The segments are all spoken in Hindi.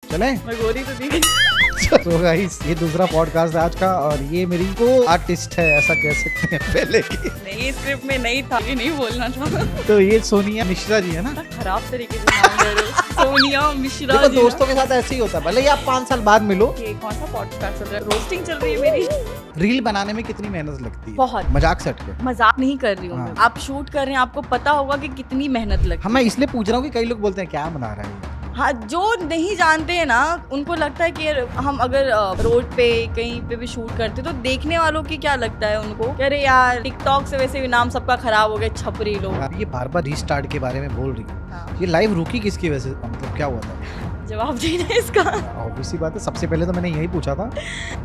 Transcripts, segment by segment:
चलें? मैं गोरी तो दिखी। तो गाइस ये दूसरा पॉडकास्ट है आज का और ये मेरी को आर्टिस्ट है ऐसा कह सकते हैं पहले की। नहीं स्क्रिप्ट में नहीं था, ये नहीं बोलना था। तो ये सोनिया मिश्रा जी है ना? खराब तरीके से नाम ले रहे हो। सोनिया मिश्रा देखो जी। दोस्तों के साथ ऐसे ही होता है, भले ही आप 5 साल बाद मिलो। ये कौन सा पॉडकास्ट चल रहा है? रोस्टिंग चल रही है मेरी। रील बनाने में कितनी मेहनत लगती है? बहुत। मजाक से हटके। मजाक नहीं कर रही हूँ हाँ। मैं। आप शूट कर रहे हैं, आपको पता होगा कि कितनी मेहनत लगती है। मैं इसलिए पूछ रहा हूँ कि कई लोग बोलते हैं क्या बना रहा है। हाँ, जो नहीं जानते हैं ना उनको लगता है कि यार हम अगर रोड पे कहीं पे भी शूट करते तो देखने वालों की क्या लगता है उनको, अरे यार टिकटॉक से वैसे भी नाम सबका खराब हो गया, छपरी लोग। ये बार बार रीस्टार्ट के बारे में बोल रही है। हाँ। ये लाइव रुकी किसकी वजह से, मतलब क्या हुआ था? जवाब देना है इसका। ऑब्वियसली बात है, सबसे पहले तो मैंने यही पूछा था।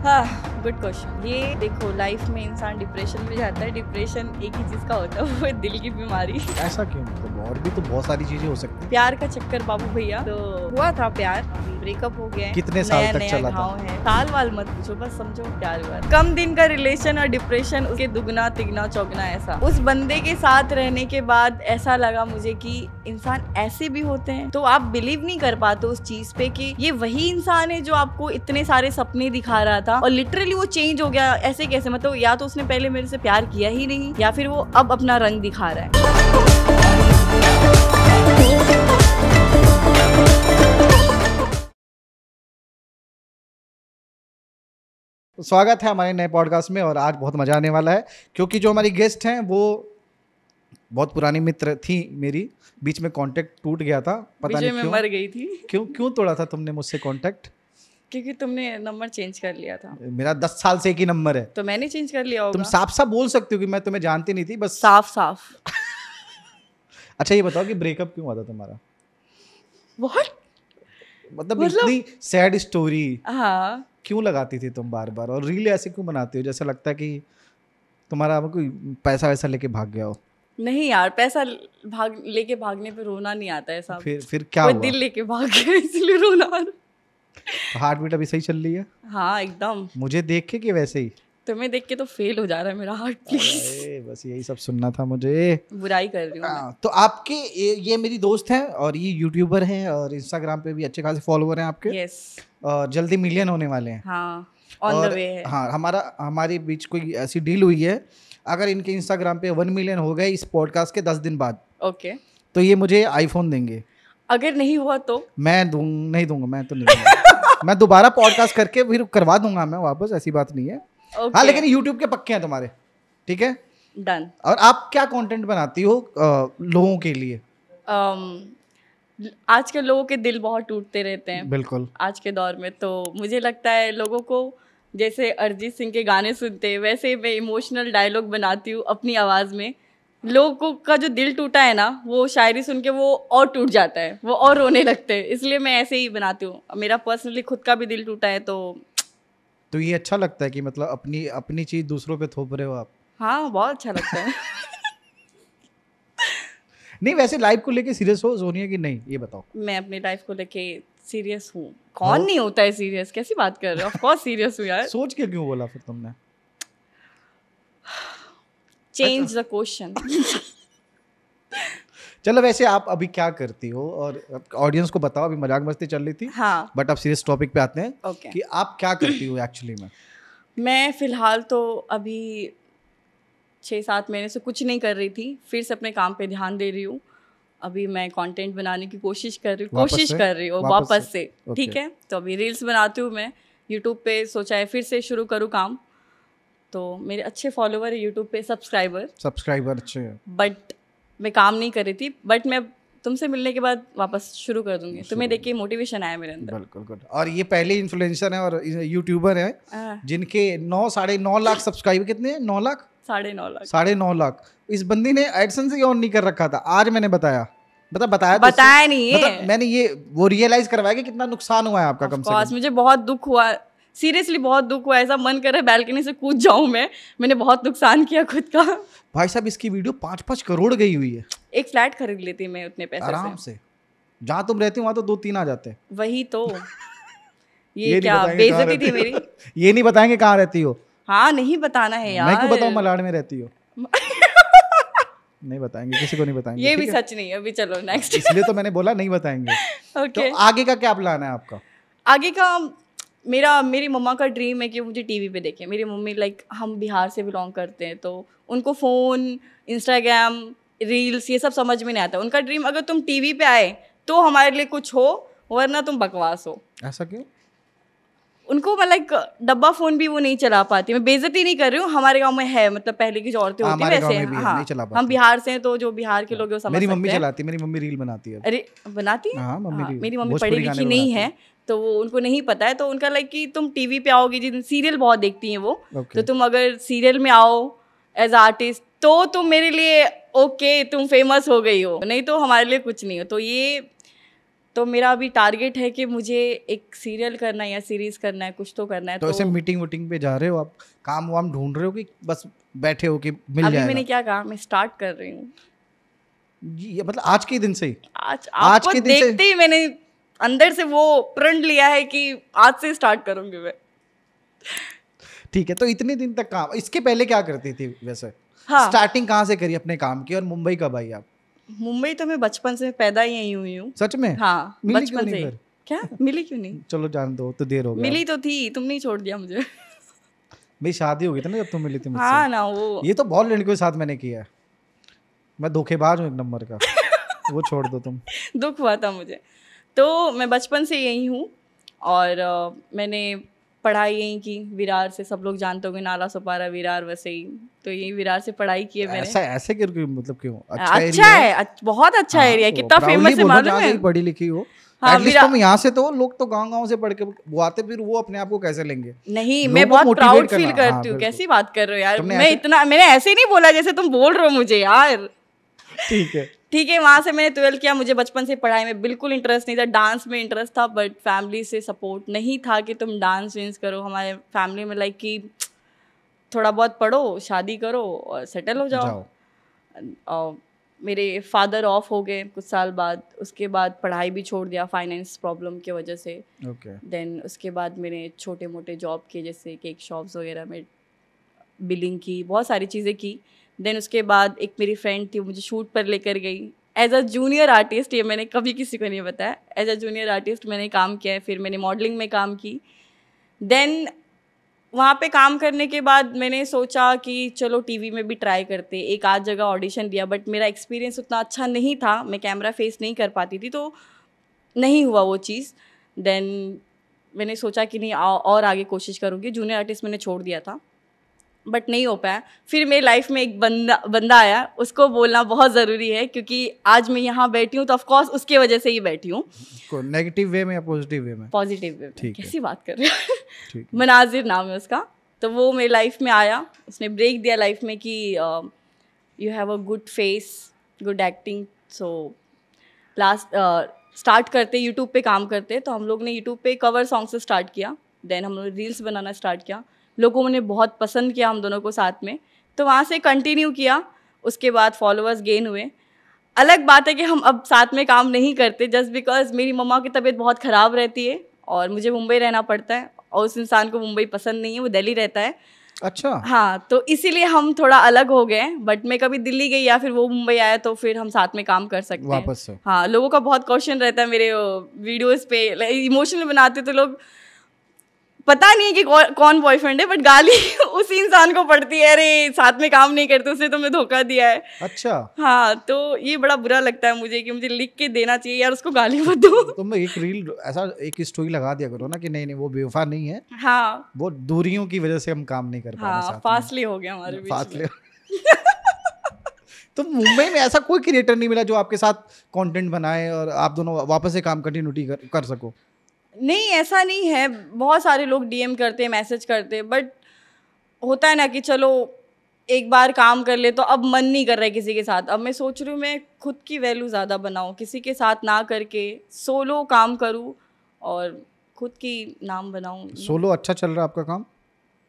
हाँ, गुड क्वेश्चन। ये देखो लाइफ में इंसान डिप्रेशन में जाता है। डिप्रेशन एक ही चीज का होता है, वो है दिल की बीमारी। ऐसा क्यों? मतलब और भी तो बहुत सारी चीजें हो सकती हैं। प्यार का चक्कर बाबू भैया, तो हुआ था प्यार, ब्रेकअप हो गया है। कितने साल तक चला था? घाव है, साल वाल मत पूछो, बस समझो प्यार हुआ। कम दिन का रिलेशन और डिप्रेशन, उसके दुगना तिगना चौगना ऐसा। उस बंदे के साथ रहने के बाद ऐसा लगा मुझे कि इंसान ऐसे भी होते हैं, तो आप बिलीव नहीं कर पाते उस चीज पे कि ये वही इंसान है जो आपको इतने सारे सपने दिखा रहा था और लिटरली वो चेंज हो गया। ऐसे कैसे? मतलब या तो उसने पहले मेरे से प्यार किया ही नहीं या फिर वो अब अपना रंग दिखा रहा है। तो स्वागत है हमारे नए पॉडकास्ट में और आज बहुत मजा आने वाला है क्योंकि जो हमारी गेस्ट हैं वो बहुत पुरानी मित्र थी मेरी। बीच में कांटेक्ट टूट गया था, पता नहीं क्यों। मर गई थी। क्यों तोड़ा था तुमने मुझसे कांटेक्ट? क्योंकि तुमने नंबर चेंज कर लिया था। मेरा 10 साल से एक ही नंबर है। तो मैंने चेंज कर लिया होगा। तुम साफ साफ बोल सकते हो कि मैं तुम्हें जानती नहीं थी, बस साफ। अच्छा ये बताओ कि ब्रेकअप क्यों हुआ था तुम्हारा? What? मतलब इतनी सैड स्टोरी हाँ। क्यों लगाती थी तुम बार बार, और रील ऐसे क्यों बनाती हो जैसा लगता है कि तुम्हारा कोई पैसा वैसा लेके भाग गया हो? नहीं यार, पैसा लेके भागने पे रोना नहीं आता है साहब। फिर क्या हुआ? हुआ? दिल लेके भाग गया इसलिए रोना आ तो हार्ट बीट अभी सही चल रही है? हाँ एकदम। मुझे देख के कि वैसे ही? तुम्हें देख के तो फेल हो जा रहा है मेरा हार्ट। प्लीज, बस यही सब सुनना था मुझे। बुराई कर रही हूँ। तो आपके ये मेरी दोस्त हैं और ये यूट्यूबर हैं और इंस्टाग्राम पे भी अच्छे खासे फॉलोवर हैं आपके। यस। और जल्दी मिलियन होने वाले हैं। हाँ, ऑन द वे है। हाँ, हमारे बीच कोई ऐसी डील हुई है, अगर इनके इंस्टाग्राम पे 1 मिलियन हो गए इस पॉडकास्ट के 10 दिन बाद, ओके, तो ये मुझे आईफोन देंगे। अगर नहीं हुआ तो मैं नहीं दूंगा, मैं तो नहीं दूंगा। मैं दोबारा पॉडकास्ट करके फिर करवा दूंगा मैं वापस, ऐसी बात नहीं है। हाँ, लेकिन यूट्यूब के पक्के हैं तुम्हारे, ठीक है? डन। और आप क्या कंटेंट बनाती हो लोगों के लिए? आज के लोगों के दिल बहुत टूटते रहते हैं। बिल्कुल। आज के दौर में तो मुझे लगता है लोगों को जैसे अरिजीत सिंह के गाने सुनते हैं वैसे मैं इमोशनल डायलॉग बनाती हूँ अपनी आवाज़ में। लोगों का जो दिल टूटा है ना, वो शायरी सुन के वो और टूट जाता है, वो और रोने लगते हैं, इसलिए मैं ऐसे ही बनाती हूँ। मेरा पर्सनली खुद का भी दिल टूटा है तो ये अच्छा लगता है कि मतलब अपनी चीज़ दूसरों पे थोप रहे हो आप? हाँ, बहुत अच्छा लगता है। नहीं, वैसे लाइफ को लेके सीरियस हो सोनिया की नहीं, ये बताओ। मैं अपनी लाइफ को लेके सीरियस हूँ। कौन नहीं होता है सीरियस? कैसी बात कर रहे हो? ऑफ कोर्स सीरियस हूँ यार। सोच के क्यों बोला फिर तुमने? Change the question. चलो, वैसे आप अभी क्या करती हो और ऑडियंस को बताओ। अभी मजाक मस्ती चल रही थी। हाँ, बट अब सीरियस टॉपिक पे आते हैं। okay. कि आप क्या करती हो एक्चुअली में? मैं फिलहाल तो अभी 6-7 महीने से कुछ नहीं कर रही थी, फिर से अपने काम पे ध्यान दे रही हूँ। अभी मैं कंटेंट बनाने की कोशिश कर रही हूँ वापस से। ठीक है, तो अभी रील्स बनाती हूँ मैं यूट्यूब पे। सोचा है फिर से शुरू करूँ काम। तो मेरे अच्छे फॉलोवर है यूट्यूब पे, सब्सक्राइबर अच्छे हैं। बट मैं काम नहीं कर रही थी, बट मैं तुमसे मिलने के बाद वापस शुरू कर दूंगी। तुम्हें देख के मोटिवेशन आया मेरे अंदर। बिल्कुल गुड। और ये पहले इन्फ्लुएंसर हैं और यूट्यूबर हैं जिनके 9-9.5 लाख सब्सक्राइबर। कितने हैं? 9 लाख? 9.5 लाख। इस बंदी ने एडसेंस ही ऑन नहीं कर रखा था, आज मैंने बताया नहीं है। मैंने ये वो रियलाइज करवाया कि कितना नुकसान हुआ है आपका। कम से कम मुझे बहुत दुख हुआ, सीरियसली बहुत दुख हुआ। ऐसा मन कर रहा है बैल्कनी से कूद जाऊं मैंने बहुत नुकसान किया खुद का। भाई साहब, इसकी वीडियो 5-5 करोड़ गई हुई है। एक फ्लैट खरीद लेती मैं उतने पैसे आराम से। जहाँ तुम रहती हो वहाँ तो 2-3 आ जाते हैं। वही तो। ये क्या बेइज्जती थी मेरी? ये नहीं बताएंगे कहाँ रहती हो। हाँ, नहीं बताना है यार। मैं क्यों बताऊँ मलाड में रहती हो? नहीं बताएंगे, किसी को नहीं बताएंगे। ये भी सच नहीं है। अभी चलो नेक्स्ट। इसलिए तो मैंने बोला नहीं बताएंगे। Okay. तो आगे का क्या प्लान है आपका? आगे का मेरी मम्मा का ड्रीम है कि मुझे टीवी पे देखें। मेरी मम्मी हम बिहार से बिलोंग करते हैं, तो उनको फ़ोन, इंस्टाग्राम, रील्स ये सब समझ में नहीं आता। उनका ड्रीम अगर तुम टीवी पे आए तो हमारे लिए कुछ हो, वरना तुम बकवास हो। ऐसा क्यों? उनको डब्बा फोन भी वो नहीं चला पाती। मैं बेइज्जती नहीं कर रही हूँ, हमारे गांव में है, मतलब पहले की जो औरतें होती हैं वैसे। हाँ, नहीं चला पाती। हम बिहार से हैं तो जो बिहार के लोग हैं वो समझ सकते हैं। मेरी मम्मी चलाती है, मेरी मम्मी रील बनाती है। अरे बनाती है? हाँ, मेरी मम्मी पढ़ी लिखी नहीं है तो वो उनको नहीं पता है। तो उनका कि तुम टीवी पे आओगी, जिन सीरियल बहुत देखती हैं वो, तो तुम अगर सीरियल में आओ एज आर्टिस्ट तो तुम मेरे लिए ओके, तुम फेमस हो गई हो, नहीं तो हमारे लिए कुछ नहीं हो। तो मेरा अभी टारगेट है कि मुझे एक सीरियल करना है या सीरीज करना है, कुछ तो करना है। तो ऐसे मीटिंग वुटिंग पे जा रहे हो आप, काम वाम ढूंढ रहे हो कि बस बैठे हो कि मिल जाएगा? अभी मैंने क्या कहा, मैं स्टार्ट कर रही हूँ ये, मतलब आज के दिन से ही? आज के दिन देखते ही मैंने अंदर से वो प्रण लिया है कि आज से स्टार्ट करूंगी मैं। ठीक है, तो इतने दिन तक काम, इसके पहले क्या करती थी वैसे? हाँ, स्टार्टिंग कहाँ से करी अपने काम की, और मुंबई कब आई आप? मुंबई तो मैं बचपन से पैदा ही यहीं हुई हूँ। सच में? हाँ, बचपन से। क्या मिली क्यों नहीं? चलो जान दो, तो देर हो गई। मिली तो थी, तुम नहीं छोड़ दिया मुझे। मेरी शादी हो गई थी ना जब तुम मिली थी मुझसे। हाँ ना, वो ये तो बहुत लड़कियों के साथ मैंने किया है, मैं धोखेबाज हूँ एक नंबर का। वो छोड़ दो तुम। दुख हुआ था मुझे। तो मैं बचपन से यहीं हूँ और मैंने पढ़ाई यहीं की, विरार से। सब लोग जानते होंगे, नाला सुपारा विरार वसई, तो यही विरार से पढ़ाई की है मैंने। ऐसे क्यों, मतलब क्यों? अच्छा है, बहुत अच्छा एरिया है। कितना फेमस है मालूम है? पढ़ी लिखी हो। हाँ, तुम यहाँ से, तो लोग तो गांव से पढ़ के वो आते, फिर वो अपने आप को कैसे लेंगे? नहीं, मैं बहुत प्राउड फील करती हूँ। कैसी बात कर रहे हो यार, मैंने ऐसे नहीं बोला जैसे तुम बोल रहे हो मुझे यार। ठीक है, वहाँ से मैंने 12 किया। मुझे बचपन से पढ़ाई में बिल्कुल इंटरेस्ट नहीं था, डांस में इंटरेस्ट था, बट फैमिली से सपोर्ट नहीं था कि तुम डांस वेंस करो। हमारे फैमिली में कि थोड़ा बहुत पढ़ो, शादी करो और सेटल हो जाओ। मेरे फादर ऑफ हो गए कुछ साल बाद, उसके बाद पढ़ाई भी छोड़ दिया फाइनेंस प्रॉब्लम की वजह से। देन उसके बाद मैंने छोटे मोटे जॉब किए, जैसे केक शॉप्स वगैरह में बिलिंग की, बहुत सारी चीज़ें की। देन उसके बाद एक मेरी फ्रेंड थी, मुझे शूट पर लेकर गई एज अ जूनियर आर्टिस्ट। ये मैंने कभी किसी को नहीं बताया, एज अ जूनियर आर्टिस्ट मैंने काम किया है। फिर मैंने मॉडलिंग में काम की। देन वहाँ पे काम करने के बाद मैंने सोचा कि चलो टीवी में भी ट्राई करते। एक आध जगह ऑडिशन दिया, बट मेरा एक्सपीरियंस उतना अच्छा नहीं था, मैं कैमरा फेस नहीं कर पाती थी, तो नहीं हुआ वो चीज़। देन मैंने सोचा कि नहीं, और आगे कोशिश करूँगी। जूनियर आर्टिस्ट मैंने छोड़ दिया था, बट नहीं हो पाया। फिर मेरी लाइफ में एक बंदा आया, उसको बोलना बहुत ज़रूरी है, क्योंकि आज मैं यहाँ बैठी हूँ तो ऑफकोर्स उसके वजह से ही बैठी हूँ। नेगेटिव वे में या पॉजिटिव वे में? पॉजिटिव वे में। कैसी बात कर रहे हो? मनाजिर नाम है उसका। तो वो मेरी लाइफ में आया, उसने ब्रेक दिया लाइफ में कि you have a good face, good acting. So start करते, यूट्यूब पे काम करते। तो हम लोग ने यूट्यूब पे कवर सॉन्ग से स्टार्ट किया। देन हम लोग रील्स बनाना स्टार्ट किया, लोगों ने बहुत पसंद किया हम दोनों को साथ में, तो वहाँ से कंटिन्यू किया। उसके बाद फॉलोअर्स गेन हुए। अलग बात है कि हम अब साथ में काम नहीं करते, जस्ट बिकॉज मेरी मम्मा की तबीयत बहुत ख़राब रहती है और मुझे मुंबई रहना पड़ता है, और उस इंसान को मुंबई पसंद नहीं है, वो दिल्ली रहता है। अच्छा। हाँ, तो इसीलिए हम थोड़ा अलग हो गए। बट मैं कभी दिल्ली गई या फिर वो मुंबई आया तो फिर हम साथ में काम कर सकते हैं वापस से। हाँ, लोगों का बहुत क्वेश्चन रहता है मेरे वीडियोज़ पे, इमोशनल बनाते तो लोग, पता नहीं है कि कौन बॉयफ्रेंड है, बट गाली उसी इंसान को पड़ती है, अरे साथ में काम नहीं करते, उसने तुम्हें धोखा दिया है। अच्छा। हाँ, तो ये बड़ा बुरा लगता है मुझे कि मुझे लिख के देना चाहिए यार, उसको गाली मत दो। तुम एक रील, ऐसा एक स्टोरी लगा दिया करो ना कि नहीं वो बेवफा नहीं है। हाँ, वो दूरियों की वजह से हम काम नहीं कर पा रहे। हाँ, फासले हो गया हमारे बीच में। तो मुंबई में ऐसा कोई क्रिएटर नहीं मिला जो आपके साथ कंटेंट बनाए और आप दोनों वापस से काम कंटिन्यूटी कर सको? नहीं, ऐसा नहीं है। बहुत सारे लोग डीएम करते हैं, मैसेज करते हैं, बट होता है ना कि चलो एक बार काम कर ले तो अब मन नहीं कर रहा है किसी के साथ। अब मैं सोच रही हूँ मैं खुद की वैल्यू ज़्यादा बनाऊँ, किसी के साथ ना करके सोलो काम करूँ और खुद की नाम बनाऊँ। सोलो अच्छा चल रहा है आपका काम?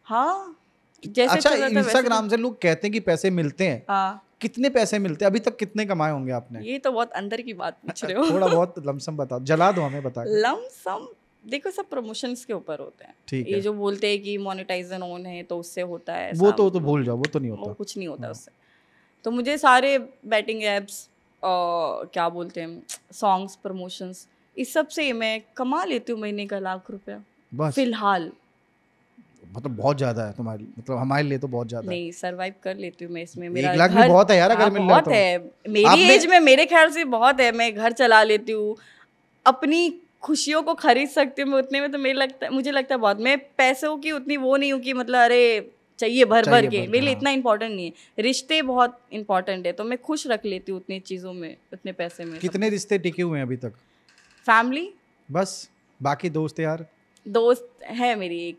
हाँ, जैसे अच्छा, इंस्टाग्राम से लोग कहते हैं कि पैसे मिलते हैं। हाँ, कितने पैसे मिलते हैं? अभी तक कितने कमाए होंगे आपने? ये तो बहुत अंदर की बात पूछ रहे हो। थोड़ा बहुत लमसम बताओ, जला दो हमें, बता। लमसम देखो, सब प्रमोशंस के ऊपर होते हैं। ठीक है। ये जो बोलते हैं कि मोनेटाइजेशन ऑन है तो उससे होता है, वो तो भूल जाओ, वो तो नहीं होता, वो कुछ नहीं होता उससे। तो मुझे सारे बैटिंग एप्स, क्या बोलते हैं, सॉन्ग्स प्रमोशंस, इस सब से मैं कमा लेती हूँ महीने का ₹1,00,000 बस फिलहाल। मतलब बहुत ज्यादा है तुम्हारे, मतलब हमारे लिए तो बहुत ज्यादा नहीं, सरवाइव कर लेती हूँ मैं इसमें। 1 लाख भी बहुत है यार अगर मिल रहा बहुत है मेरी एज में, मेरे ख्याल से बहुत है। मैं घर चला लेती हूँ, अपनी खुशियों को खरीद सकती हूँ मैं उतने में। तो मुझे लगता है बहुत, मैं पैसों की उतनी वो नहीं हूँ कि मतलब अरे चाहिए भर भर के, मेरे लिए इतना इंपॉर्टेंट नहीं है। रिश्ते बहुत इंपॉर्टेंट है, तो मैं खुश रख लेती हूँ उतनी चीज़ों में, उतने पैसे में। कितने रिश्ते टिके हुए हैं अभी तक? फैमिली बस, बाकी दोस्त यार? दोस्त है मेरी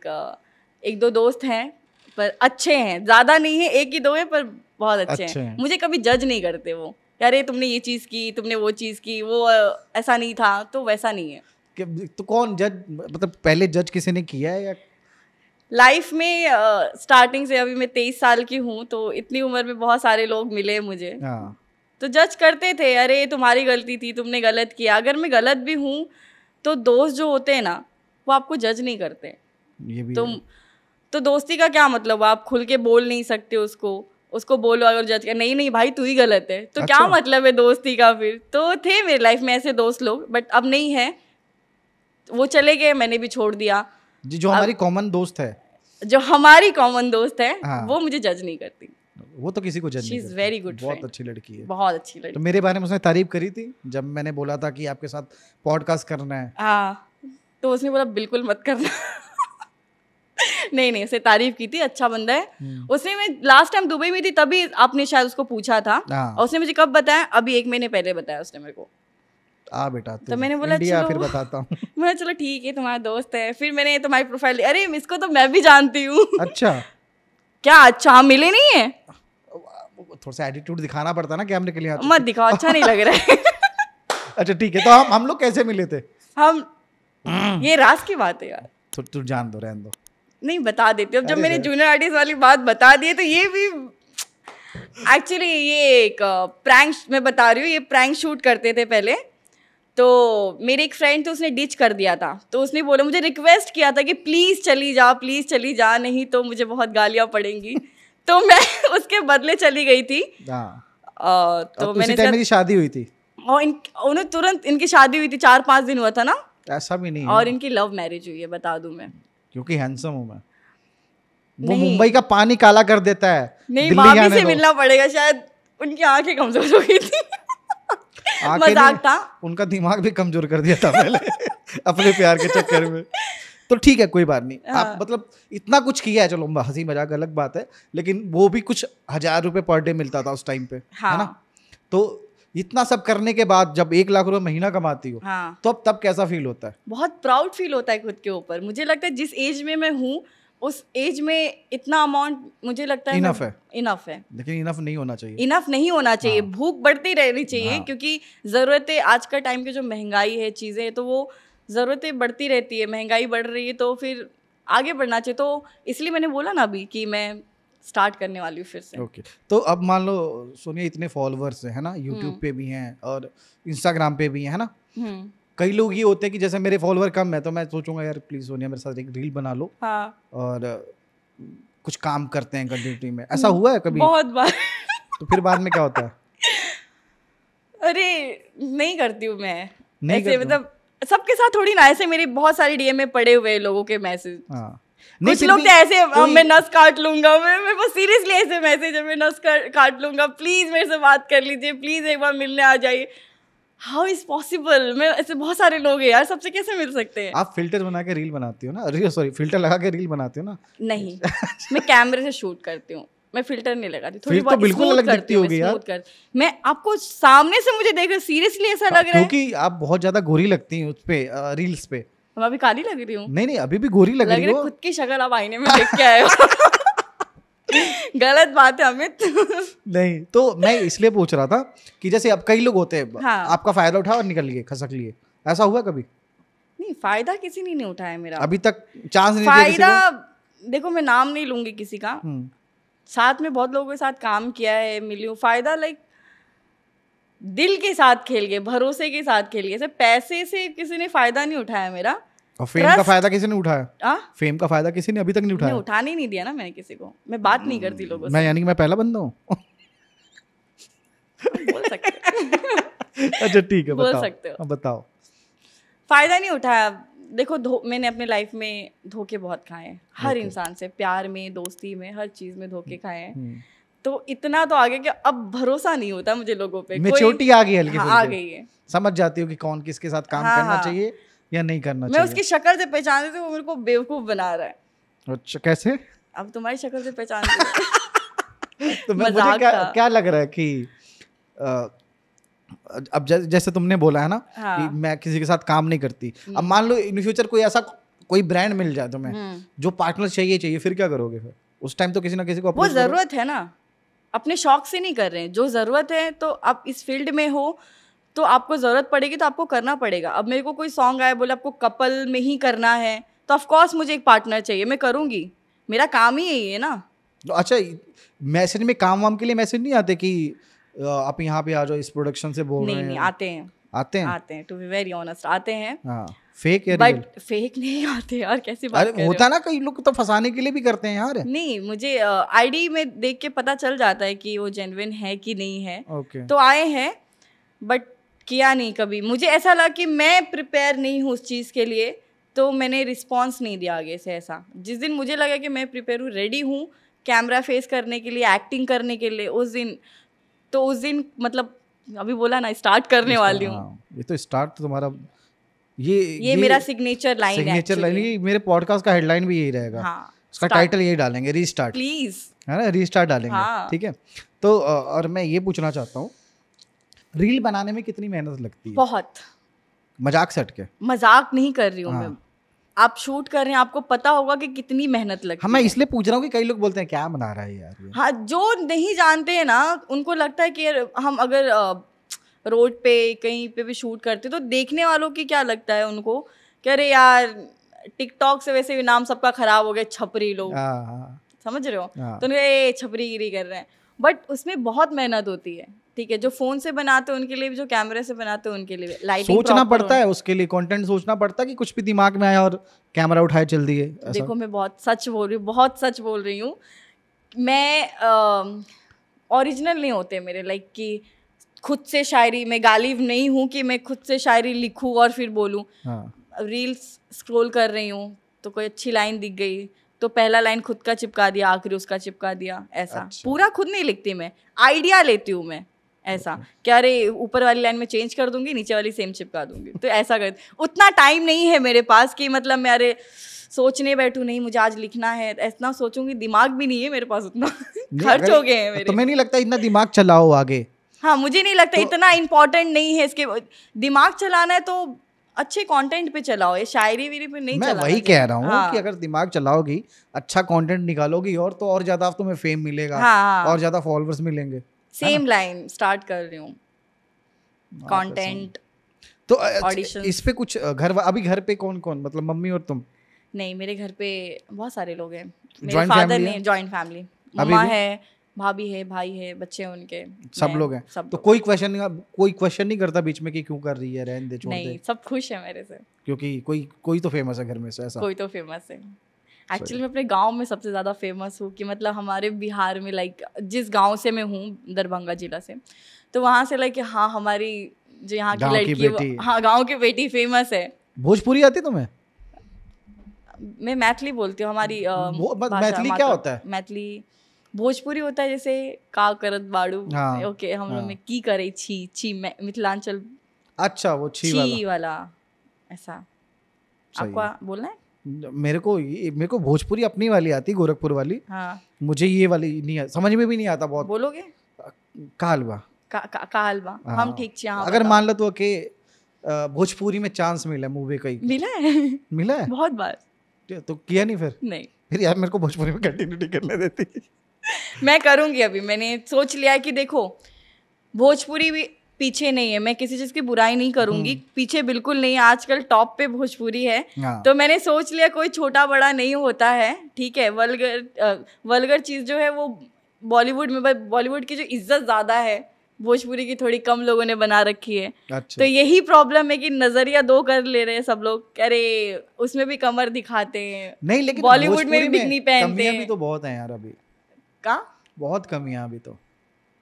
एक दो दोस्त हैं, पर अच्छे हैं, ज़्यादा नहीं है, एक ही दो है पर बहुत अच्छे हैं। मुझे कभी जज नहीं करते वो, यार ये तुमने ये चीज़ की, तुमने वो चीज़ की, वो ऐसा नहीं था, तो वैसा नहीं है। तो कौन जज, मतलब पहले जज किसी ने किया है या? लाइफ में स्टार्टिंग से, अभी मैं 23 साल की हूँ, तो इतनी उम्र में बहुत सारे लोग मिले मुझे, तो जज करते थे, अरे तुम्हारी गलती थी, तुमने गलत किया। अगर मैं गलत भी हूँ तो दोस्त जो होते हैं ना, वो आपको जज नहीं करते। ये भी तो दोस्ती का क्या मतलब? आप खुल के बोल नहीं सकते उसको बोलो अगर जज कर, नहीं भाई तू ही गलत है, तो क्या मतलब है दोस्ती का? फिर तो थे मेरी लाइफ में ऐसे दोस्त लोग, बट अब नहीं है, वो चले गए, मैंने भी छोड़ दिया। जो हमारी कॉमन दोस्त है, हाँ। वो मुझे जज नहीं करती, वो तो किसी को जज नहीं करती। वेरी गुड, बहुत अच्छी लड़की है, बहुत अच्छी लड़की। तो मेरे बारे में उसने तारीफ करी थी जब मैंने बोला था कि आपके साथ पॉडकास्ट करना है। हाँ, तो उसने बोला बिल्कुल मत करना। नहीं, उसने तारीफ की थी, अच्छा बंदा है। उसने, मैं लास्ट टाइम दुबई में थी तभी आपने शायद उसको पूछा था, और उसने मुझे कब बताया? अभी 1 महीने पहले बताया उसने मेरे को। बेटा तो मैंने बोला इंडिया फिर बताता हूँ। मैं चलो ठीक है, तुम्हारा दोस्त है। फिर मैंने तुम्हारी प्रोफाइल, अरे इसको तो मैं भी जानती हूँ। अच्छा, क्या? अच्छा, मिले नहीं है? थोड़ा सा एटीट्यूड दिखाना पड़ता ना कैमरे के लिए। मत दिखाओ, अच्छा नहीं लग रहा है। अच्छा ठीक है, तो हम लोग कैसे मिले थे? ये राज की बात है यार, तू जान दो, रहने दो। नहीं, बता देती हूँ। अब जब मैंने जूनियर आर्टिस्ट वाली बात बता दी है, तो ये भी एक्चुअली ये एक प्रैंक मैं बता रही हूँ। ये प्रैंक शूट करते थे पहले, तो मेरे एक फ्रेंड थे, उसने डिच कर दिया था। तो उसने बोला, मुझे रिक्वेस्ट किया था कि प्लीज़ चली जा, नहीं तो मुझे बहुत गालियाँ पड़ेंगी। तो मैं उसके बदले चली गई थी। तो मैंने टाइम मेरी शादी हुई थी, और उन्हें तुरंत इनकी शादी हुई थी, 4-5 दिन हुआ था ना। ऐसा भी नहीं, और इनकी लव मैरिज हुई है, बता दूं मैं, क्योंकि हैंडसम हूँ मैं। वो मुंबई का पानी काला कर देता है। नहीं, भाभी से मिलना पड़ेगा, शायद उनकी आंखें कमजोर हो गई थी। मजाक था, उनका दिमाग भी कमजोर कर दिया था मैंने अपने प्यार के चक्कर में। तो ठीक है, कोई बात नहीं। आप मतलब इतना कुछ किया है, चलो हंसी मजाक अलग बात है, लेकिन वो भी कुछ 1000 रुपए पर डे मिलता था उस टाइम पे, है ना? तो इतना सब करने के बाद जब 1 लाख रुपए महीना कमाती हो, तो तब कैसा फील होता है? बहुत प्राउड फील होता है खुद के ऊपर। मुझे लगता है जिस एज में मैं हूँ, उस एज में इतना अमाउंट मुझे लगता है इनफ है। लेकिन इनफ नहीं होना चाहिए, भूख बढ़ती रहनी चाहिए, क्योंकि ज़रूरतें, आज का टाइम की जो महंगाई है, चीज़ें, तो वो ज़रूरतें बढ़ती रहती है, महंगाई बढ़ रही है, तो फिर आगे बढ़ना चाहिए। तो इसलिए मैंने बोला ना अभी कि मैं स्टार्ट करने वाली हूँ फिर से। ओके, तो अब मान लो सोनिया इतने फॉलोअर्स है ना, यूट्यूब पे भी हैं और इंस्टाग्राम पे भी हैं, है ना? कई लोग ये होते हैं कि जैसे मेरे फॉलोअर कम है, तो मैं सोचूंगा यार प्लीज सोनिया मेरे साथ एक रील बना लो, और कुछ काम करते हैं कंटिन्यूटी में। ऐसा हुआ है कभी? बहुत बार। तो फिर बाद में क्या होता है? अरे नहीं करती हूँ मैं ऐसे, मतलब सबके साथ थोड़ी ना। ऐसे मेरे बहुत सारे डीएम में पड़े हुए लोगों के मैसेज। कुछ लोग तो ऐसे, मैं नस काट लूंगा, मैं बस सीरियसली ऐसे मैसेज है, मैं नस काट लूंगा, प्लीज मेरे से बात कर लीजिए, प्लीज एक बार मिलने आ जाइए। How is possible? मैं ऐसे बहुत सारे लोग हैं यार, सबसे कैसे मिल सकते हैं? आप फिल्टर बना के रील बनाती हो ना? सॉरी, फिल्टर लगा के रील बनाती हो ना? नहीं, मैं कैमरे से शूट करती हूँ, मैं फिल्टर नहीं लगाती। थोड़ी बहुत बिल्कुल अलग दिखती होगी यार। मैं आपको सामने से मुझे देख, सीरियसली ऐसा लग रहा है, क्योंकि आप बहुत ज्यादा गोरी लगती हैं उस पे रील्स पे। मैं अभी काली लग रही हूँ? नहीं, अभी भी गोरी लग रही हो। खुद की शक्ल आप आईने में देख के आए हो। गलत बात है अमित। नहीं, तो मैं इसलिए पूछ रहा था कि जैसे अब कई लोग होते हैं, आपका फायदा उठा और निकल लिए, खसक लिए, ऐसा हुआ कभी? नहीं, फायदा किसी ने नहीं उठाया मेरा अभी तक, चांस नहीं दिया किसी को। देखो, मैं नाम नहीं लूंगी किसी का, साथ में बहुत लोगों के साथ काम किया है, मिली हूँ। फायदा लाइक दिल के साथ खेल गए, भरोसे के साथ खेल गए। पैसे से किसी ने फायदा नहीं उठाया मेरा। और फेम का फायदा किसी ने उठाया? फेम का फायदा किसी ने अभी तक नहीं उठाया? उठाने नहीं दिया ना मैंने किसी को। मैं बात नहीं करती लोगों से। मैं यानी कि मैं पहला बंदा हूँ? बोल सकते हो। अच्छा ठीक है, बोल सकते हो। बताओ। फ़ायदा नहीं उठाया। देखो मैंने अपने लाइफ में धोखे बहुत खाए हैं, हर इंसान से, प्यार में, दोस्ती में, हर चीज़ में धोखे खाए हैं। तो इतना तो आगे कि अब भरोसा नहीं होता मुझे लोगों पे। मैच्योरिटी आ गई हल्की, आ गई है, समझ जाती हो कि कौन किसके साथ काम करना चाहिए या नहीं करना चाहिए। मैं उसकी शक्ल से पहचानती थी, वो मेरे को बेवकूफ़ बना रहा है। अच्छा, कैसे? अब तुम्हारी शक्ल से पहचानती तो मुझे क्या लग रहा है कि अब जैसे तुमने बोला है ना कि मैं किसी के साथ काम नहीं करती, अब मान लो इन फ्यूचर कोई ऐसा कोई ब्रांड मिल जाए तुम्हें जो पार्टनर चाहिए, फिर क्या करोगे? फिर उस टाइम तो किसी ना किसी को वो जरूरत है ना, अपने शौक से नहीं कर रहे हैं, जो ज़रूरत है। तो आप इस फील्ड में हो तो आपको ज़रूरत पड़ेगी तो आपको करना पड़ेगा। अब मेरे को कोई सॉन्ग आया, बोले आपको कपल में ही करना है, तो ऑफ कोर्स मुझे एक पार्टनर चाहिए, मैं करूँगी, मेरा काम ही यही है ना। अच्छा, मैसेज में काम वाम के लिए मैसेज नहीं आते कि आप यहाँ पे आ जाओ, इस प्रोडक्शन से बोल रहे हैं? नहीं, आते हैं टू बी वेरी ऑनेस्ट, आते हैं। हाँ, फेक या रियल? बट फेक नहीं आते यार, कैसी बात कर रहे हो? होता ना, कई लोग तो फंसाने के लिए भी करते हैं यार। नहीं, मुझे आईडी में देख के पता चल जाता है कि वो जेन्युइन है कि नहीं है। तो आए हैं बट किया नहीं कभी। मुझे ऐसा लगा कि मैं प्रिपेयर नहीं हूँ उस चीज़ के लिए, तो मैंने रिस्पॉन्स नहीं दिया आगे से। ऐसा जिस दिन मुझे लगा कि मैं प्रिपेयर हूँ, रेडी हूँ कैमरा फेस करने के लिए, एक्टिंग करने के लिए, उस दिन मतलब अभी बोला ना, स्टार्ट करने वाली हूँ। ये तो स्टार्ट तो तुम्हारा ये मेरा सिग्नेचर लाइन है। मेरे पॉडकास्ट का हेडलाइन भी यही रहेगा। हाँ, उसका टाइटल यही डालेंगे, रीस्टार्ट, प्लीज, है ना, रीस्टार्ट डालेंगे। हाँ। ठीक है, तो और मैं ये पूछना चाहता हूँ, रील बनाने में कितनी मेहनत लगती है? बहुत। मजाक से हट के, मजाक नहीं कर रही हूँ मैं। आप शूट कर रहे हैं, आपको पता होगा कि कितनी मेहनत लगती है। मैं इसलिए पूछ रहा हूँ कि कई लोग बोलते हैं क्या बना रहा है यार ये। हाँ, जो नहीं जानते हैं ना, उनको लगता है कि हम अगर रोड पे कहीं पे भी शूट करते तो देखने वालों की क्या लगता है उनको कि अरे यार टिकटॉक से वैसे भी नाम सबका खराब हो गया, छपरी लोग, समझ रहे हो? तो ये छपरीगिरी कर रहे हैं, बट उसमें बहुत मेहनत होती है। ठीक है, जो फोन से बनाते हैं उनके लिए भी, जो कैमरे से बनाते हैं उनके लिए भी लाइटिंग सोचना पड़ता है, उसके लिए कंटेंट सोचना पड़ता है कि कुछ भी दिमाग में आया और कैमरा उठाए चल दिए। देखो मैं बहुत सच बोल रही हूँ। मैं ओरिजिनल नहीं होते मेरे, लाइक कि खुद से शायरी, मैं गालिब नहीं हूँ कि मैं खुद से शायरी लिखूँ और फिर बोलूँ। रील्स स्क्रॉल कर रही हूँ तो कोई अच्छी लाइन दिख गई तो पहला लाइन खुद का चिपका दिया, आखिरी उसका चिपका दिया, ऐसा। अच्छा। पूरा खुद नहीं लिखती मैं, आइडिया लेती हूँ मैं, ऐसा क्या अरे ऊपर वाली लाइन में चेंज कर दूंगी, नीचे वाली सेम चिपका दूंगी, तो ऐसा कर। उतना टाइम नहीं है मेरे पास कि मतलब मैं अरे सोचने बैठूं, नहीं मुझे आज लिखना है, ऐसा सोचूंगी, दिमाग भी नहीं है मेरे पास उतना। खर्च हो गए हैं मेरे। तुम्हें नहीं लगता इतना दिमाग चलाओ आगे? हाँ, मुझे नहीं लगता इतना इम्पोर्टेंट नहीं है इसके। दिमाग चलाना है तो अच्छे कंटेंट पे चलाओ, ये शायरी वीरी पे नहीं चलाना। मैं वही कह रहा हूँ कि अगर दिमाग चलाओगी, अच्छा कंटेंट निकालोगी और तो और ज्यादा तुम्हें फेम मिलेगा। और ज्यादा फॉलोअर्स मिलेंगे। सेम लाइन स्टार्ट कर रही हूँ, कंटेंट तो इस पे कुछ अभी घर पे कौन कौन, मतलब मम्मी और तुम? नहीं, मेरे घर पे बहुत सारे लोग हैं। मेरे फादर ने जॉइंट फैमिली, मम्मा है, भाभी है, भाई है, बच्चे हैं उनके, सब लोग हैं। तो कोई क्वेश्चन नहीं करता बीच में कि क्यों कर रही है, रहने दे, छोड़ दे? नहीं, सब खुश है मेरे से, क्योंकि कोई तो फेमस है घर में से, ऐसा? कोई तो फेमस है। एक्चुअली मैं अपने गांव में सबसे ज़्यादा फेमस हूँ कि मतलब हमारे बिहार में, लाइक जिस गांव से मैं हूँ, दरभंगा जिला से, तो वहाँ से लाइक हाँ हमारी जो यहाँ की लड़की, हाँ गाँव की बेटी फेमस है। भोजपुरी आती तुम्हें? मैं मैथिली बोलती हूँ। हमारी मैथिली क्या होता है? मैथिली भोजपुरी होता है जैसे का करत बाड़ू। हाँ, ओके, हम लोग में की करे छी मिथिलांचल। अच्छा, वो छी वाला ऐसा आपको बोलना है? मेरे को भोजपुरी अपनी वाली आती, गोरखपुर वाली। हाँ, मुझे ये वाली नहीं, समझ में भी नहीं आता बहुत। बोलोगे? कहलवा कहलवा। हम ठीक छी। अगर मान लो तो के भोजपुरी में चांस मिला, मूवी का मिला है बहुत बार, तो किया नहीं? फिर यार मेरे को भोजपुरी में कंटिन्यूटी करने देती। मैं करूंगी। अभी मैंने सोच लिया है कि देखो भोजपुरी भी पीछे नहीं है, मैं किसी चीज़ की बुराई नहीं करूंगी, पीछे बिल्कुल नहीं है, आजकल टॉप पे भोजपुरी है। तो मैंने सोच लिया कोई छोटा बड़ा नहीं होता है, ठीक है। वल्गर चीज़ जो है वो बॉलीवुड में, बॉलीवुड की जो इज्जत ज़्यादा है, भोजपुरी की थोड़ी कम लोगों ने बना रखी है। अच्छा। तो यही प्रॉब्लम है कि नजरिया दो कर ले रहे हैं सब लोग, अरे उसमें भी कमर दिखाते हैं, नहीं लेकिन बॉलीवुड में भी बिकनी पहनते हैं। भी तो बहुत है यार, अभी का बहुत कमियां अभी तो।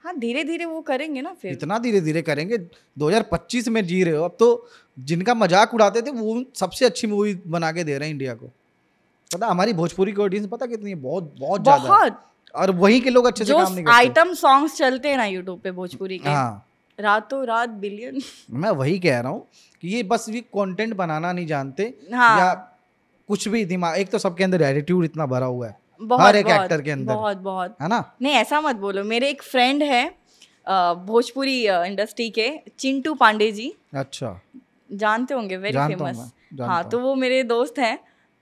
हाँ धीरे धीरे वो करेंगे ना। फिर इतना धीरे धीरे करेंगे? 2025 में जी रहे हो, अब तो जिनका मजाक उड़ाते थे वो सबसे अच्छी मूवी बना के दे रहे हैं इंडिया को। पता हमारी भोजपुरी की ऑडियंस पता कितनी है? बहुत बहुत ज्यादा। और वही के लोग अच्छे से काम नहीं करते। आइटम सॉन्ग्स चलते हैं ना यूट्यूब पे भोजपुरी के, हाँ रातों रात बिलियन। मैं वही कह रहा हूँ कि ये बस ये कंटेंट बनाना नहीं जानते। हाँ। या कुछ भी दिमाग, एक तो सबके अंदर एटीट्यूड इतना भरा हुआ है बहुत, हर एक एक्टर के अंदर, बहुत बहुत, है ना? नहीं ऐसा मत बोलो। मेरे एक फ्रेंड है भोजपुरी इंडस्ट्री के, चिंटू पांडे जी। अच्छा, जानते होंगे, वेरी फेमस। हाँ, तो वो मेरे दोस्त हैं,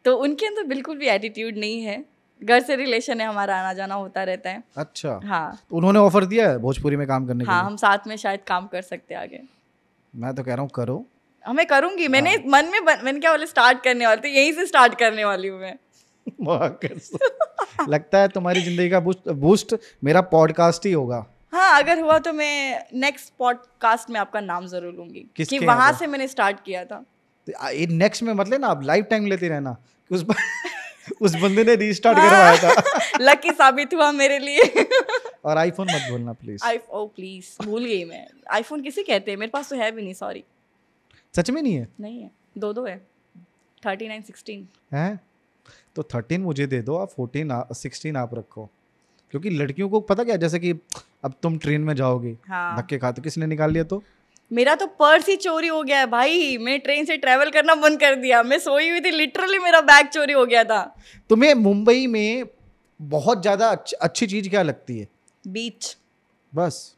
तो उनके अंदर बिल्कुल भी एटीट्यूड नहीं है। घर से रिलेशन है हमारा, आना जाना होता रहता है। अच्छा। हाँ, तो उन्होंने ऑफर दिया है भोजपुरी में काम करने के लिए? हाँ, हम साथ में शायद काम कर सकते हैं आगे। मैं तो कह रहा हूँ करो। मैं करूंगी। मैंने मन में मैंने क्या बोले, स्टार्ट करने वाली थी, यहीं से स्टार्ट करने वाली हूँ मैं। लगता है तुम्हारी जिंदगी का बूस्ट मेरा पॉडकास्ट ही होगा। हाँ, अगर हुआ तो मैं नेक्स्ट पॉडकास्ट में आपका नाम जरूर लूंगी कि वहां से मैंने स्टार्ट किया था। नेक्स्ट में मतलब ना आप लाइफ टाइम लेते रहना। उस बंदे ने रीस्टार्ट करवाया था। लकी साबित हुआ मेरे लिए। और आईफोन मत भूलना प्लीज। प्लीज, भूल गई मैं। आईफोन किसे कहते हैं? मेरे पास तो है भी नहीं, सॉरी। सच में नहीं है? नहीं है, दो है, 39, 16 है। तो 13 मुझे दे दो, आप 14 16 आप रखो। क्योंकि लड़कियों को पता क्या, जैसे कि अब तुम ट्रेन में जाओगे, हाँ, धक्के खाते, किसने निकाल लिया? तो मेरा तो पर्स ही चोरी हो गया है भाई। मैं ट्रेन से ट्रैवल करना बंद कर दिया। मैं सोई हुई थी, लिटरली मेरा बैग चोरी हो गया था। तुम्हें मुंबई में बहुत ज्यादा अच्छी चीज क्या लगती है? बीच। बस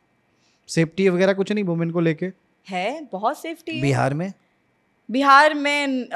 सेफ्टी वगैरह कुछ नहीं वुमेन को लेके? है, बहुत सेफ्टी है। बिहार में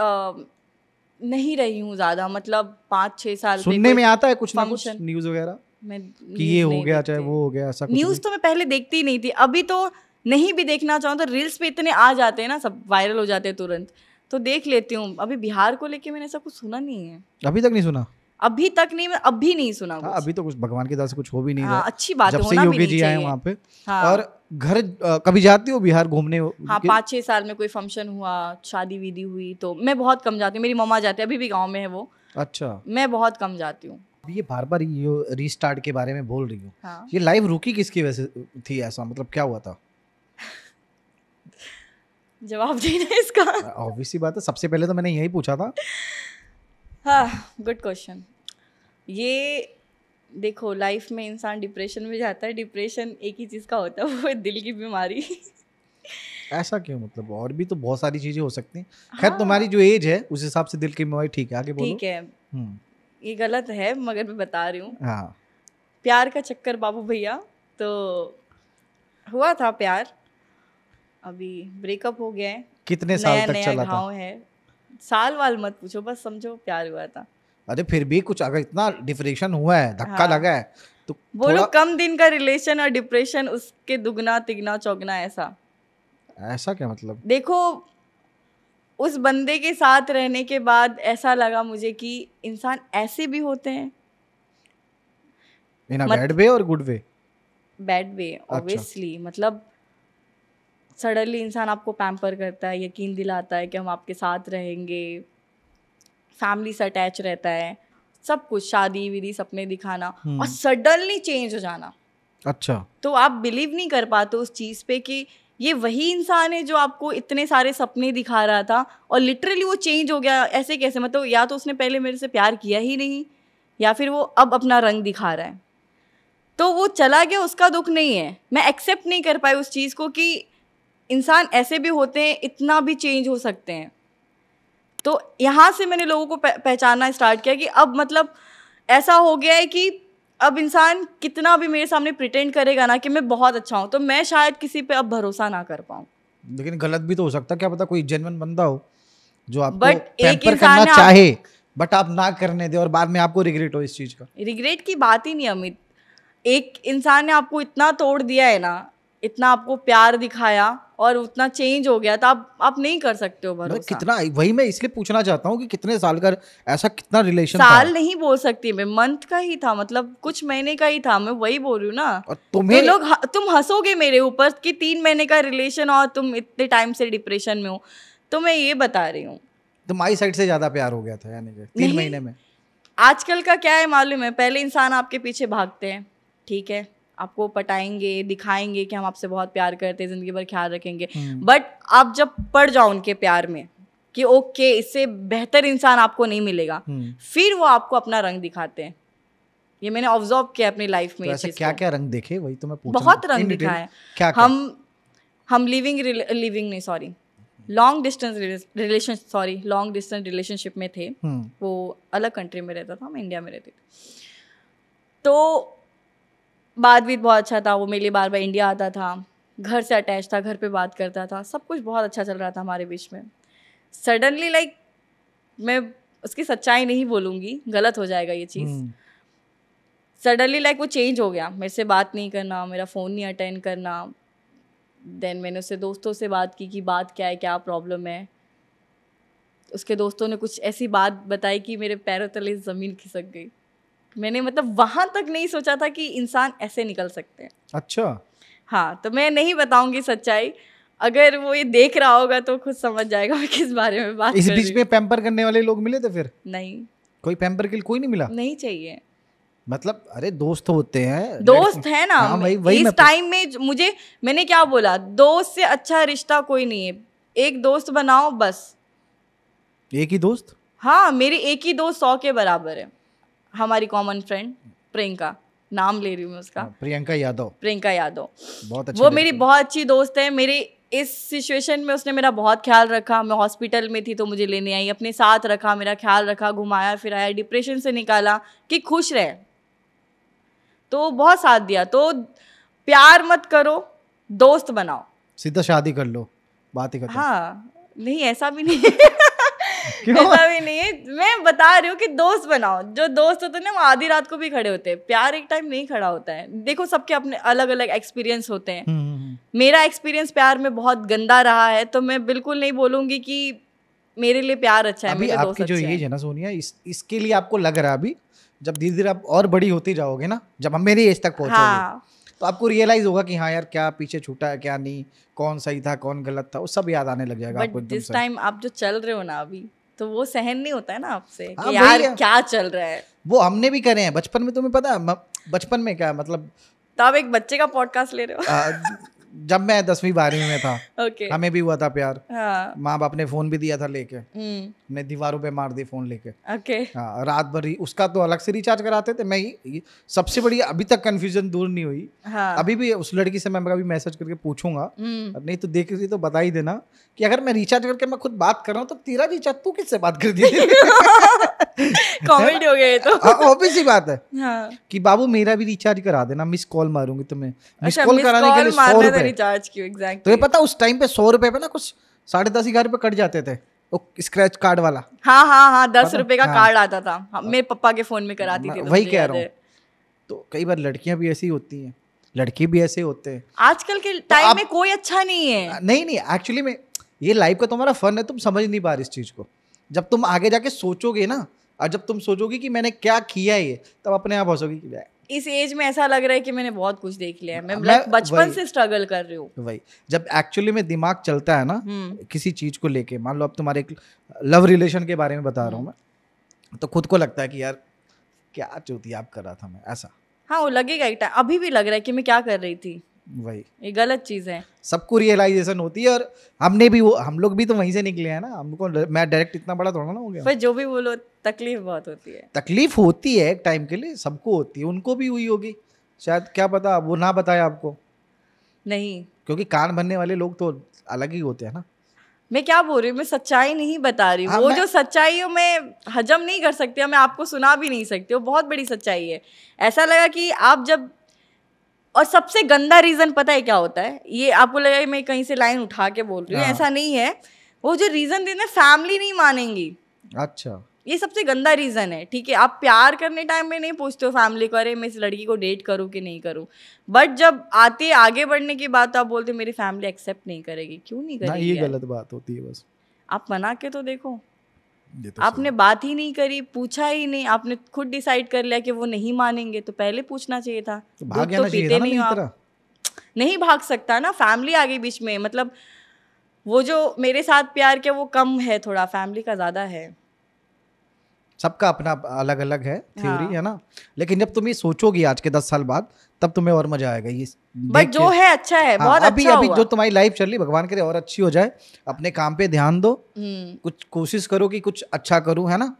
नहीं रही हूँ ज्यादा, मतलब 5-6 साल। सुनने में आता है कुछ ना कुछ न्यूज वगैरह कि ये हो गया चाहे वो हो गया, ऐसा कुछ? न्यूज तो मैं पहले देखती ही नहीं थी। अभी तो नहीं भी देखना चाहूँ तो रील्स पे इतने आ जाते हैं ना, सब वायरल हो जाते हैं तुरंत, तो देख लेती हूँ। अभी बिहार को लेके मैंने ऐसा कुछ सुना नहीं है। अभी तक नहीं सुना? अभी तक नहीं, मैं अभी नहीं सुना। हाँ, अभी तो कुछ भगवान की तरफ से कुछ हो भी नहीं रहा। अच्छी बात है, जब से योगी जी आए वहाँ पे। और घर कभी जाती हो बिहार घूमने? हाँ, 5-6 साल में कोई फंक्शन हुआ, शादी विधि हुई, तो मैं बहुत कम जाती हूँ। मेरी मम्मा जाती है, अभी भी गाँव में है वो। अच्छा। मैं बहुत कम जाती हूँ। ये बार बार ये रीस्टार्ट के बारे में बोल रही हूँ। हाँ। ये लाइव रुकी किसकी वजह से थी? ऐसा मतलब क्या हुआ था? जवाब देना इसका? ऑब्वियसली बात है, सबसे पहले तो मैंने यही पूछा था। हाँ, गुड क्वेश्चन। ये देखो, लाइफ में इंसान डिप्रेशन में जाता है। डिप्रेशन एक ही चीज़ का होता है, वो है दिल की बीमारी। ऐसा क्यों? मतलब और भी तो बहुत सारी चीजें हो सकती हैं। खैर, तुम्हारी जो एज है उस हिसाब से दिल की बीमारी ठीक है, आगे बोलो। ठीक है, ये गलत है मगर मैं बता रही हूँ। हाँ। प्यार का चक्कर बाबू भैया, तो हुआ था प्यार, अभी ब्रेकअप हो गया है। कितने साल तक चला था? घाव है, साल वाल मत पूछो, बस समझो प्यार हुआ था। अरे फिर भी कुछ, अगर इतना डिप्रेशन हुआ है, धक्का लगा है, तो बोलो कम दिन का रिलेशन और डिप्रेशन उसके दुगना तिगना चौगना। ऐसा क्या मतलब? देखो, उस बंदे के साथ रहने के बाद ऐसा लगा मुझे कि इंसान ऐसे भी होते हैं। इन बैड वे और good way? Bad way obviously. मतलब सडनली इंसान आपको पैम्पर करता है, यकीन दिलाता है कि हम आपके साथ रहेंगे, फैमिली से अटैच रहता है, सब कुछ, शादी विधि सपने दिखाना, और सडनली चेंज हो जाना। अच्छा। तो आप बिलीव नहीं कर पाते उस चीज़ पे कि ये वही इंसान है जो आपको इतने सारे सपने दिखा रहा था और लिटरली वो चेंज हो गया। ऐसे कैसे? मतलब या तो उसने पहले मेरे से प्यार किया ही नहीं, या फिर वो अब अपना रंग दिखा रहा है। तो वो चला गया, उसका दुख नहीं है। मैं एक्सेप्ट नहीं कर पाई उस चीज़ को कि इंसान ऐसे भी होते हैं, इतना भी चेंज हो सकते हैं। तो यहाँ से मैंने लोगों को पहचानना स्टार्ट किया कि अब मतलब ऐसा हो गया है कि अब इंसान कितना भी मेरे सामने प्रिटेंड करेगा ना कि मैं बहुत अच्छा हूँ, तो मैं शायद किसी पे अब भरोसा ना कर पाऊँ। लेकिन गलत भी तो हो सकता है, क्या पता कोई जेन्युइन बंदा हो जो आपको पैम्पर करना चाहे, बट आप ना करने दे और बाद में आपको रिग्रेट हो इस चीज़ का। रिग्रेट की बात ही नहीं अमित। एक इंसान ने आपको इतना तोड़ दिया है ना, इतना आपको प्यार दिखाया और उतना चेंज हो गया, तो आप नहीं कर सकते हो भरोसा। कितना, वही मैं इसलिए पूछना चाहता हूँ कि कितने साल का ऐसा कितना रिलेशन साल नहीं बोल सकती मैं, मंथ का ही था, मतलब कुछ महीने का ही था। मैं वही बोल रही हूँ ना। और तुम्हें तो लोग तुम हंसोगे मेरे ऊपर कि 3 महीने का रिलेशन और तुम इतने टाइम से डिप्रेशन में हो, तो मैं ये बता रही हूँ तुम्हारी साइड से ज्यादा प्यार हो गया था यानी कि 3 महीने में। आजकल का क्या है मालूम है, पहले इंसान आपके पीछे भागते हैं, ठीक है, आपको पटाएंगे, दिखाएंगे कि हम आपसे बहुत प्यार करते हैं, जिंदगी भर ख्याल रखेंगे, बट आप जब पड़ जाओ उनके प्यार में कि ओके इससे बेहतर इंसान आपको नहीं मिलेगा, फिर वो आपको अपना रंग दिखाते हैं। ये मैंने ऑब्जर्व किया अपनी लाइफ में। तो ऐसे क्या क्या रंग देखे, वही तो मैं पूछ रहा हूं। बहुत रंग दिखा है। क्या हम लॉन्ग डिस्टेंस रिलेशनशिप में थे। वो अलग कंट्री में रहता था, हम इंडिया में रहते थे। तो बात भी बहुत अच्छा था, वो मेरे लिए बार बार इंडिया आता था, घर से अटैच था, घर पे बात करता था, सब कुछ बहुत अच्छा चल रहा था हमारे बीच में। सडनली मैं उसकी सच्चाई नहीं बोलूँगी, गलत हो जाएगा ये चीज़। सडनली वो चेंज हो गया, मेरे से बात नहीं करना, मेरा फ़ोन नहीं अटेंड करना। देन मैंने उससे दोस्तों से बात की कि बात क्या है, क्या प्रॉब्लम है। उसके दोस्तों ने कुछ ऐसी बात बताई कि मेरे पैरों तले ज़मीन खिसक गई। मैंने वहाँ तक नहीं सोचा था कि इंसान ऐसे निकल सकते हैं। अच्छा। हाँ, तो मैं नहीं बताऊंगी सच्चाई, अगर वो ये देख रहा होगा तो खुद समझ जाएगा मैं किस बारे में बात कर रही हूँ। इस बीच में पैम्पर करने वाले लोग मिले थे फिर? नहीं, कोई पैम्पर के लिए कोई नहीं मिला? नहीं चाहिए। मतलब अरे दोस्त होते हैं, दोस्त है ना। हाँ, वही इस टाइम में मैंने क्या बोला, दोस्त से अच्छा रिश्ता कोई नहीं है। एक दोस्त बनाओ बस। एक ही दोस्त? हाँ, मेरी एक ही दोस्त 100 के बराबर है। हमारी कॉमन फ्रेंड प्रियंका, नाम ले रही हूँ मैं उसका। प्रियंका यादव। बहुत अच्छी, वो मेरी बहुत अच्छी दोस्त है। मेरी इस सिचुएशन में उसने मेरा बहुत ख्याल रखा। मैं हॉस्पिटल में थी तो मुझे लेने आई, अपने साथ रखा, मेरा ख्याल रखा, घुमाया फिराया, डिप्रेशन से निकाला कि खुश रहे, तो बहुत साथ दिया। तो प्यार मत करो, दोस्त बनाओ, सीधा शादी कर लो, बात ही खत्म। हाँ, नहीं ऐसा भी नहीं है ऐसा भी नहीं है। मैं बता रही हूँ कि दोस्त बनाओ। जो दोस्त होते हैं ना, वो आधी रात को भी खड़े होते हैं। प्यार एक टाइम नहीं खड़ा होता है। देखो, सबके अपने अलग अलग एक्सपीरियंस होते हैं। मेरा एक्सपीरियंस प्यार में बहुत गंदा रहा है, तो मैं बिल्कुल नहीं बोलूंगी कि मेरे लिए प्यार अच्छा है। अभी आपकी जो एज है ना सोनिया, इसके लिए आपको लग रहा है अभी, जब धीरे धीरे आप और बड़ी होती जाओगे ना, जब हम मेरी एज तक पहुंचोगे, हाँ, तो आपको रियलाइज होगा कि हाँ यार, क्या पीछे छूटा है, क्या नहीं, कौन सही था, कौन गलत था, वो सब याद आने लग जाएगा आपको। जिस टाइम आप जो चल रहे हो ना अभी, तो वो सहन नहीं होता है ना आपसे कि यार क्या चल रहा है। वो हमने भी करे हैं बचपन में। तुम्हें पता है बचपन में क्या मतलब? तो आप एक बच्चे का पॉडकास्ट ले रहे हो। जब मैं 10वीं 12वीं में था, okay. हमें भी हुआ था प्यार। हाँ. माँ बाप ने फोन भी दिया था लेके, ने दीवारों पे मार दी फोन लेके। okay. हाँ, रात भर उसका तो अलग से रिचार्ज कराते थे। मैं सबसे बड़ी अभी तक कंफ्यूजन दूर नहीं हुई। हाँ. अभी भी उस लड़की से मैं कभी मैसेज करके पूछूंगा, नहीं तो देख रही तो बता ही देना कि अगर मैं रिचार्ज करके मैं खुद बात कर रहा हूँ, तो तेरा रिचार्ज तू किससे बात कर दी? कॉमेडी हो गया ये तो। ऑब्वियस ही बात है। हाँ. कि बाबू मेरा भी रिचार्ज करा देना, मिस कॉल मारूंगी तुम्हें। मिस कॉल कराने के लिए 100 रुपए रिचार्ज क्यों? एग्जैक्टली। तो ये पता उस टाइम पे 100 रुपए पे ना कुछ 10.5 रुपए कट जाते थे, वो स्क्रैच कार्ड वाला। हाँ, 10 रुपए का कार्ड आता था। मेरे पापा के फोन में कराती थी। वही कह रहा हूँ। तो कई बार लड़कियां भी ऐसी होती हैं, लड़के भी ऐसे होते हैं। आजकल के टाइम में कोई अच्छा नहीं है। नहीं, एक्चुअली में ये लाइफ का तुम्हारा फन है, तुम समझ नहीं पा रहे इस चीज को। जब तुम आगे जाके सोचोगे ना, और जब तुम सोचोगे कि मैंने क्या किया है, ये तब अपने आप हंसोगे कि इस एज में ऐसा लग रहा है कि मैंने बहुत कुछ देख लिया है। मैं बचपन से स्ट्रगल कर रही हूँ। वही जब एक्चुअली में दिमाग चलता है ना किसी चीज को लेके, मान लो अब तुम्हारे एक लव रिलेशन के बारे में बता रहा हूँ मैं, तो खुद को लगता है कि यार क्या चूतिया आप कर रहा था मैं, ऐसा। हाँ, वो लगेगा एक टाइम। अभी भी लग रहा है कि मैं क्या कर रही थी। वही ये गलत चीज है। सबको रियलाइजेशन होती है, और हम लोग भी तो वहीं से निकले हैं ना। हमको मैं डायरेक्ट इतना बड़ा थोड़ा ना हो गया। पर जो भी बोलो, तकलीफ बहुत होती है। तकलीफ होती है एक टाइम के लिए, सबको होती है। उनको भी हुई होगी शायद, क्या पता वो ना बताया आपको। नहीं, क्योंकि कान भरने वाले लोग तो अलग ही होते हैं ना। मैं क्या बोल रही हूँ, मैं सच्चाई नहीं बता रही हूँ। हाँ, वो जो सच्चाई है मैं हजम नहीं कर सकती, मैं आपको सुना भी नहीं सकती। वो बहुत बड़ी सच्चाई है। ऐसा लगा कि आप जब, और सबसे गंदा रीज़न पता है क्या होता है? ये आपको लगा कि मैं कहीं से लाइन उठा के बोल रही हूँ, ऐसा नहीं है। वो जो रीज़न देना, फैमिली नहीं मानेंगी। अच्छा, ये सबसे गंदा रीज़न है। ठीक है, आप प्यार करने टाइम में नहीं पूछते हो फैमिली को, अरे मैं इस लड़की को डेट करूँ कि नहीं करूँ। बट जब आते आगे बढ़ने की बात, आप बोलते मेरी फैमिली एक्सेप्ट नहीं करेगी। क्यों नहीं करेगी? ये गलत बात होती है। बस आप मना के तो देखो। तो आपने बात ही नहीं करी, पूछा ही नहीं, आपने खुद डिसाइड कर लिया कि वो नहीं मानेंगे, तो पहले पूछना चाहिए था। तो भाग जाना चाहिए था ना मेरी तरह। नहीं भाग सकता ना, फैमिली आगे बीच में। मतलब वो जो मेरे साथ प्यार किया वो कम है थोड़ा, फैमिली का ज़्यादा है। सबका अपना अलग अलग है थ्योरी, है ना। लेकिन जब तुम ये सोचोगी आज के 10 साल बाद, तब तुम्हें और मजा आएगा ये बट जो है अच्छा है, बहुत अभी अच्छा अभी हुआ। जो तुम्हारी लाइफ चल रही, भगवान करे और अच्छी हो जाए। अपने काम पे ध्यान दो, कुछ कोशिश करो कि कुछ अच्छा करूं, है ना।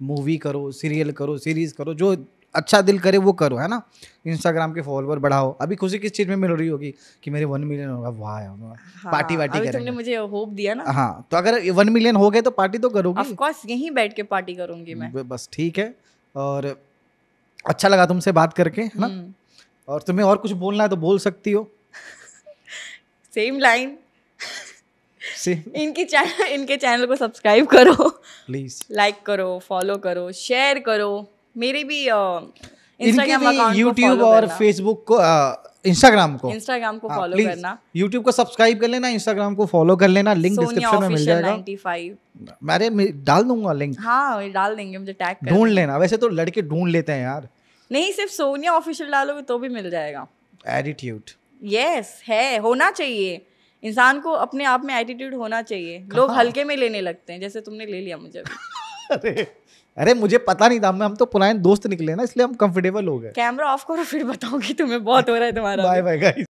मूवी करो, सीरियल करो, सीरीज करो, जो अच्छा दिल करे वो करो, है ना। इंस्टाग्राम के फॉलोअर बढ़ाओ। अभी खुशी किस चीज में मिल रही होगी कि मेरे 1 मिलियन होगा, वाह यार, पार्टी वार्टी करेंगे। तुमने मुझे होप दिया ना। हाँ, तो अगर 1 मिलियन हो गए तो पार्टी तो करोगी। ऑफ कोर्स यहीं बैठ के पार्टी करूंगी मैं। बस ठीक है। और अच्छा लगा तुमसे बात करके, है ना। और तुम्हें और कुछ बोलना है तो बोल सकती हो। Same line. इनके चैनल को सब्सक्राइब करो प्लीज, लाइक करो, फॉलो करो, शेयर करो। मेरे भी इंस्टाग्राम अकाउंट, यूट्यूब और फेसबुक को, इंस्टाग्राम को फॉलो करना। यूट्यूब को सब्सक्राइब कर लेना, इंस्टाग्राम को फॉलो कर लेना, लिंक डिस्क्रिप्शन में मिल जाएगा। 95 मैं डाल दूंगा लिंक। हाँ डाल देंगे, मुझे टैग कर ढूंढ लेना। वैसे तो लड़के ढूंढ लेते हैं यार। नहीं, सिर्फ सोनिया ऑफिशियल डालोगे तो भी मिल जाएगा। एटीट्यूड, यस है, होना चाहिए इंसान को, अपने आप में एटीट्यूड होना चाहिए। लोग हल्के में लेने लगते हैं, जैसे तुमने ले लिया मुझे अभी। अरे मुझे पता नहीं था, हम तो पुराने दोस्त निकले ना, इसलिए हम कंफर्टेबल हो गए। कैमरा ऑफ करो फिर बताऊंगी तुम्हें, बहुत हो रहा है तुम्हारा। Bye bye guys.